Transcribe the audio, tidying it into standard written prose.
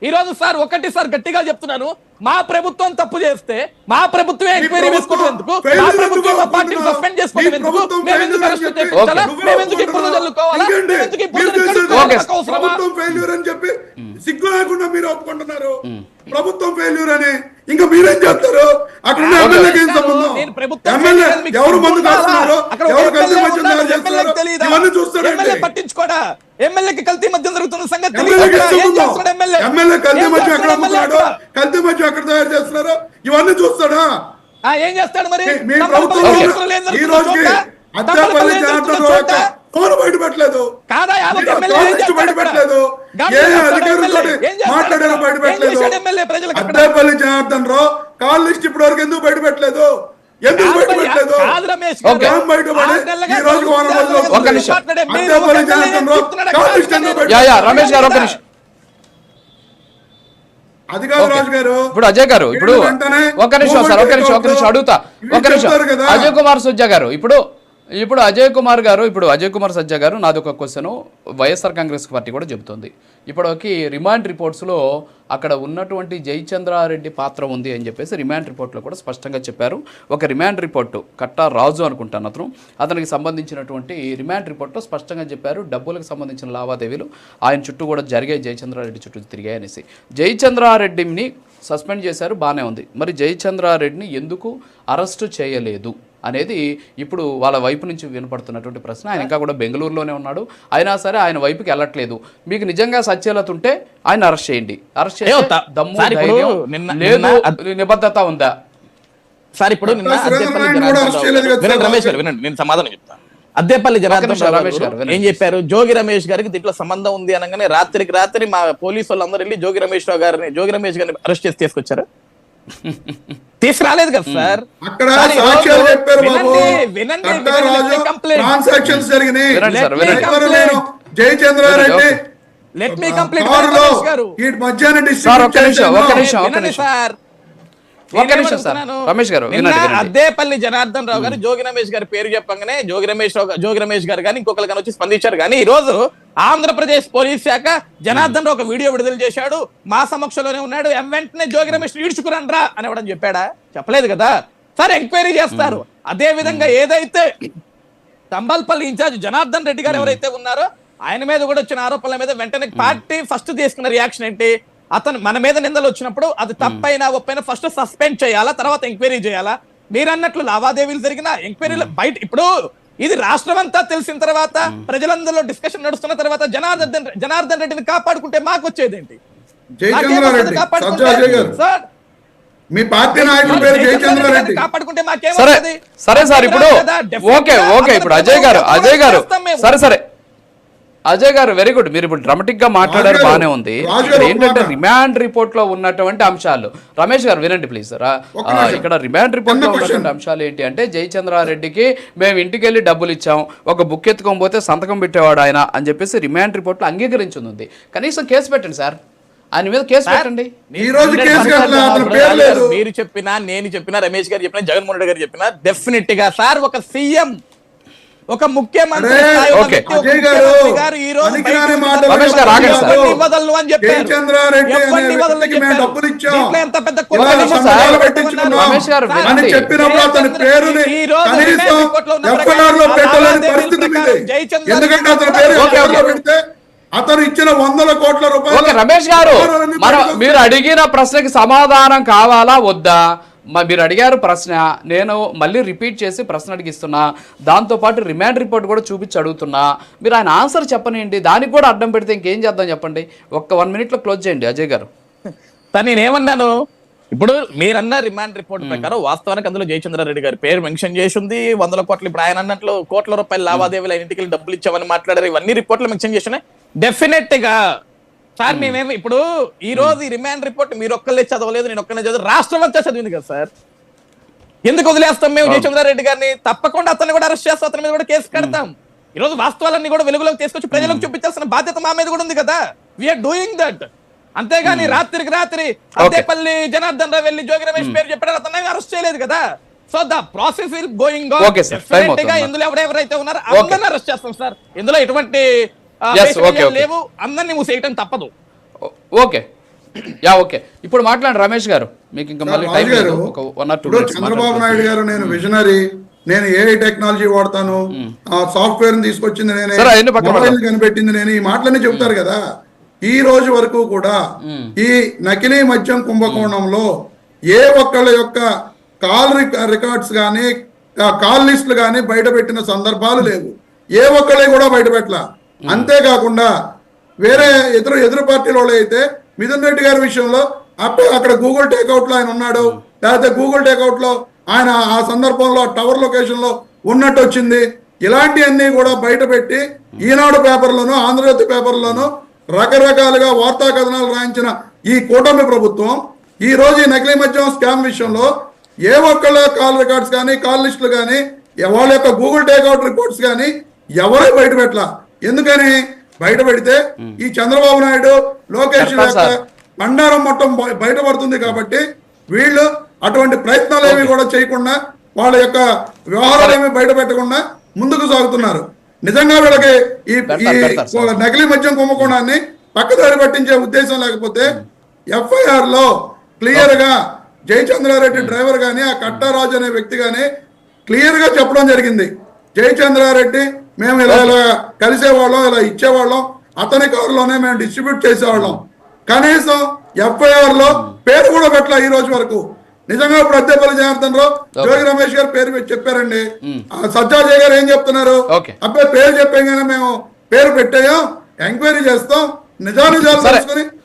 ఈ రోజు సార్ ఒకటి సార్ గట్టిగా చెప్తున్నాను, మా ప్రభుత్వం తప్పు చేస్తే మా ప్రభుత్వమే ఎంక్వైరీ వేసుకోవడం ఎందుకు, మా ప్రభుత్వం మా పార్టీని సస్పెండ్ చేసుకోవడం ఎందుకు, మేము ఎందుకు అరెస్ట్ చేయించాలా, మేము ఎందుకు ఇప్పుడు చల్లుకోవాలా, ఎందుకు ఇప్పుడు అవసరమా అని చెప్పి సిగ్గు లేకుండా మీరు ఒప్పుకుంటున్నారు ప్రభుత్వం ఫెయిల్యూర్ అని. ఇంకా మీరేం చేస్తారు? అక్కడ ఎమ్మెల్యేకి ఏం సంబంధం? ఎమ్మెల్యే ఎవరు మందు కాస్తున్నారు, ఎవరు కల్తీ మద్యం తయారు చేస్తున్నారు, ఇవన్నీ చూస్తాడు. పట్టించుకోడా? ఎమ్మెల్యేకి కల్తీ మద్యం జరుగుతున్న సంగతి ఎమ్మెల్యే కల్తీ మద్యం ఎక్కడ అమ్ముతున్నాడు, కల్తీ మద్యం ఎక్కడ తయారు చేస్తున్నారు, ఇవన్నీ చూస్తాడా? ఏం చేస్తాడు మరి? మీ ప్రభుత్వం ఈ రోజుకి అద్దెపల్లి జనార్దన్ రావు యొక్క ఫోన్ బయట పెట్టలేదు, బయట పెట్టలేదు, ఏ అధికారులతో మాట్లాడారో బయట పెట్టలేదు. అద్దెపల్లి జనార్దన్ రావు కాల్ లిస్ట్ ఇప్పటి వరకు ఎందుకు బయట పెట్టలేదు? ఎందుకు బయట పెట్టలేదు? బయటపడి ఈ రోజు అద్దెపల్లి జనార్దన్ రావు కాల్ లిస్ట్ ఎందుకు బయట? అది కాదు రాజు గారు. ఇప్పుడు అజయ్ గారు, ఇప్పుడు ఒక నిమిషం సార్, ఒక నిమిషం అడుగుతా, ఒక నిమిషం. అజయ్ కుమార్ సజ్జా గారు, ఇప్పుడు అజయ్ కుమార్ సజ్జా గారు, నాది ఒక క్వశ్చన్. వైఎస్ఆర్ కాంగ్రెస్ పార్టీ కూడా చెబుతుంది ఇప్పటికి రిమాండ్ రిపోర్ట్స్లో అక్కడ ఉన్నటువంటి జయచంద్రారెడ్డి పాత్ర ఉంది అని చెప్పేసి రిమాండ్ రిపోర్ట్లో కూడా స్పష్టంగా చెప్పారు. ఒక రిమాండ్ రిపోర్టు కట్టా రాజు అనుకుంటాను అతనికి సంబంధించినటువంటి రిమాండ్ రిపోర్ట్లో స్పష్టంగా చెప్పారు డబ్బులకు సంబంధించిన లావాదేవీలు ఆయన చుట్టూ కూడా జరిగాయి, జయచంద్రారెడ్డి చుట్టూ తిరిగాయి అనేసి. జయచంద్రారెడ్డిని సస్పెండ్ చేశారు, బాగానే ఉంది. మరి జయచంద్రారెడ్డిని ఎందుకు అరెస్టు చేయలేదు అనేది ఇప్పుడు వాళ్ళ వైపు నుంచి వినపడుతున్నటువంటి ప్రశ్న. ఆయన ఇంకా కూడా బెంగళూరులోనే ఉన్నాడు, అయినా సరే ఆయన వైపుకి వెళ్ళట్లేదు. మీకు నిజంగా సత్యలత ఉంటే ఆయన అరెస్ట్ చేయండి, అరెస్ట్ చేస్తే దమ్ము లేదు, నిబద్ధత ఉందా సార్? ఇప్పుడు రమేష్ గారు వినండి, నేను సమాధానం చెప్తాను. అద్దెపల్లి జనార్దన్ ఏం చెప్పారు? జోగి రమేష్ గారికి దీంట్లో సంబంధం ఉంది అనగానే రాత్రికి రాత్రి మా పోలీసు వాళ్ళందరూ వెళ్ళి జోగి రమేష్ గారిని అరెస్ట్ చేసి తీసుకొచ్చారు. తీసుకురాలేదు కదా సార్. జయచంద్రారెడ్డి అద్దేపల్లి జనార్దన్ రావు గారు జోగి రమేష్ గారి పేరు చెప్పగానే జోగి రమేష్ గారు కానీ ఇంకొకరు కానీ వచ్చి స్పందించారు. కానీ ఈ రోజు ఆంధ్రప్రదేశ్ పోలీస్ శాఖ జనార్దన్ రావు ఒక వీడియో విడుదల చేశాడు, మా సమక్షంలోనే ఉన్నాడు, వెంటనే జోగి రమేష్ ఈడ్చుకురండ్రా అని ఎవడం చెప్పాడా? చెప్పలేదు కదా సార్. ఎంక్వైరీ చేస్తారు. అదే విధంగా ఏదైతే తంబల్పల్లి ఇన్ఛార్జ్ జనార్దన్ రెడ్డి గారు ఎవరైతే ఉన్నారో ఆయన మీద కూడా వచ్చిన ఆరోపణల మీద వెంటనే పార్టీ ఫస్ట్ తీసుకున్న రియాక్షన్ ఏంటి? అతను మన మీద నిందలు వచ్చినప్పుడు అది తప్పైనా ఒప్పైనా ఫస్ట్ సస్పెండ్ చేయాలా, తర్వాత ఎంక్వైరీ చేయాలా? మీరు అన్నట్లు లావాదేవీలు జరిగిన ఎంక్వైరీలు బయట ఇప్పుడు ఇది రాష్ట్రం అంతా తెలిసిన తర్వాత ప్రజలందరిలో డిస్కషన్ నడుస్తున్న తర్వాత జనార్దన్ రెడ్డిని కాపాడుకుంటే మాకు వచ్చేదేంటి? మీ పార్టీ నాయకుడి పేరు జయచంద్రారెడ్డి కాపాడుకుంటే మాకేమవుతుంది? సరే సార్, ఇప్పుడు ఓకే ఇప్పుడు అజయ్ గారు సరే అజయ్ గారు వెరీ గుడ్. మీరు ఇప్పుడు డ్రామాటిక్ గా మాట్లాడారు, బానే ఉంది. ఏంటంటే రిమాండ్ రిపోర్ట్ లో ఉన్నటువంటి అంశాలు, రమేష్ గారు వినండి ప్లీజ్. ఇక్కడ రిమాండ్ రిపోర్ట్ లో ఉన్నటువంటి అంశాలు ఏంటి అంటే జయచంద్రారెడ్డికి మేము ఇంటికి వెళ్ళి డబ్బులు ఇచ్చాం, ఒక బుక్ ఎత్తుకొని పోతే సంతకం పెట్టేవాడు ఆయన అని చెప్పేసి రిమాండ్ రిపోర్ట్ లో అంగీకరించింది. కనీసం కేసు పెట్టండి సార్, ఆయన మీద కేసు పెట్టండి. మీరు చెప్పినా, నేను చెప్పినా, రమేష్ గారు చెప్పినా, జగన్మోహన్ రెడ్డి గారు చెప్పినా డెఫినెట్ గా సార్ ఒక సీఎం, ఒక ముఖ్యమంత్రి అతను ఇచ్చిన 100 కోట్ల రూపాయలు. రమేష్ గారు, మీరు అడిగిన ప్రశ్నకి సమాధానం కావాలా వద్దా? మీరు అడిగారు ప్రశ్న, నేను మళ్ళీ రిపీట్ చేసి ప్రశ్న అడిగిస్తున్నా, దాంతోపాటు రిమాండ్ రిపోర్ట్ కూడా చూపించి అడుగుతున్నా. మీరు ఆయన ఆన్సర్ చెప్పనండి, దానికి కూడా అడ్డం పెడితే ఇంకేం చేద్దాం చెప్పండి. ఒక్క 1 minute లో క్లోజ్ చేయండి అజయ్ గారు. నేనేమన్నాను? ఇప్పుడు మీరన్న రిమాండ్ రిపోర్ట్ ప్రకారం వాస్తవానికి అందులో జయచంద్రారెడ్డి గారి పేరు మెన్షన్ చేసి ఉంది. 100 కోట్లు, ఇప్పుడు ఆయన అన్నట్లు కోట్ల రూపాయల లావాదేవీలు ఇంటికి డబ్బులు ఇచ్చామని మాట్లాడారు. ఇవన్నీ రిపోర్ట్లు మెన్షన్ చేసినాయి. డెఫినెట్ గా సార్ మేమేమి ఇప్పుడు ఈ రోజు ఈ రిమాండ్ రిపోర్ట్ మీరు ఒక్కళ్ళే చదవలేదు, నేను ఒక్కనే చదివి రాష్ట్రం అంతా చదివింది కదా సార్. ఎందుకు వదిలేస్తాం మేము జయచంద్రారెడ్డి గారిని? తప్పకుండా అతన్ని కూడా అరెస్ట్ చేస్తాం, అతని మీద కూడా కేసు కడతాం. ఈ రోజు వాస్తవాలన్నీ కూడా వెలుగులోకి తీసుకొచ్చి ప్రజలకు చూపించాల్సిన బాధ్యత మా మీద కూడా ఉంది కదా. We are doing that. అంతేగాని రాత్రికి రాత్రి అద్దెపల్లి జనార్దన్ రావు వెళ్ళి జోగి రమేష్ పేరు చెప్పారు, అతన్ని అరెస్ట్ చేయలేదు కదా. So the process is going on. Definite గా ఇందులో ఎవరెవరైతే ఉన్నారో అందరిని అరెస్ట్ చేస్తాం సార్. ఇందులో ఎటువంటి లేవు, అందరినీ మూసేయటం తప్పదు. ఓకే యా ఓకే ఇప్పుడు మాట్లాడండి రమేష్ గారు, మీకు ఇంకా మళ్ళీ టైం లేదు, ఒక 1 or 2 ఇప్పుడు minutes చంద్రబాబు నాయుడు గారు నేను విజనరీ, నేను ఏఐ టెక్నాలజీ వాడతాను, ఆ సాఫ్ట్వేర్ తీసుకొచ్చింది నేనే, సరే, అవన్నీ పక్కన మొబైల్ కనిపెట్టింది నేను, ఈ మాటలన్నీ చెబుతారు కదా. ఈ రోజు వరకు కూడా ఈ నకిలీ మద్యం కుంభకోణంలో ఏ ఒక్కళ్ళ యొక్క కాల్ రికార్డ్స్ కానీ కాల్ లిస్టులు కానీ బయట పెట్టిన సందర్భాలు లేవు. ఏ ఒక్కళ్ళే కూడా బయట పెట్టలా. అంతేకాకుండా వేరే ఎదురు పార్టీల వాళ్ళు అయితే మిథున్ రెడ్డి గారి విషయంలో అక్కడ గూగుల్ టేక్అవుట్ లో ఆయన ఉన్నాడు, లేకపోతే గూగుల్ టేక్అవుట్ లో ఆయన ఆ సందర్భంలో టవర్ లొకేషన్ లో ఉన్నట్టు వచ్చింది. ఇలాంటివన్నీ కూడా బయట పెట్టి ఈనాడు పేపర్లోను ఆంధ్రజ్యోతి పేపర్లోను రకరకాలుగా వార్తా కథనాలు రాయించిన ఈ కూటమి ప్రభుత్వం ఈ రోజు ఈ నకిలీ మద్యం స్కామ్ విషయంలో ఏ ఒక్కళ్ళ కాల్ రికార్డ్స్ కానీ కాల్ లిస్టులు కానీ వాళ్ళ యొక్క గూగుల్ టేక్అవుట్ రిపోర్ట్స్ కానీ ఎవరూ బయట పెట్టలా. ఎందుకని బయట పెడితే ఈ చంద్రబాబు నాయుడు లోకేష్ యొక్క బండారం మొత్తం బయటపడుతుంది కాబట్టి వీళ్ళు అటువంటి ప్రయత్నాలు ఏమి కూడా చేయకుండా వాళ్ళ యొక్క వ్యవహారాలు ఏమి బయట పెట్టకుండా ముందుకు సాగుతున్నారు. నిజంగా వీళ్ళకి ఈ నకిలీ మద్యం కుంభకోణాన్ని పక్కదారి పట్టించే ఉద్దేశం లేకపోతే ఎఫ్ఐఆర్ లో క్లియర్ గా జయచంద్రారెడ్డి డ్రైవర్ గాని ఆ కట్టారాజు అనే వ్యక్తి గాని క్లియర్ గా చెప్పడం జరిగింది. జయచంద్రారెడ్డి మేము ఇలా కలిసేవాళ్ళం, ఇలా ఇచ్చేవాళ్ళం, అతని కారులోనే మేము డిస్ట్రిబ్యూట్ చేసేవాళ్ళం. కనీసం ఎఫ్ఐఆర్ లో పేరు కూడా పెట్టలే ఈ రోజు వరకు. నిజంగా ఇప్పుడు అద్దెపల్లి జనార్దన్ రావు, జోగి రమేష్ గారు పేరు చెప్పారండి. సజ్జాజయ్ గారు ఏం చెప్తున్నారు, అబ్బాయి పేరు చెప్పాగానే మేము పేరు పెట్టాయో ఎంక్వైరీ చేస్తాం, నిజాలు తెలుసుకుని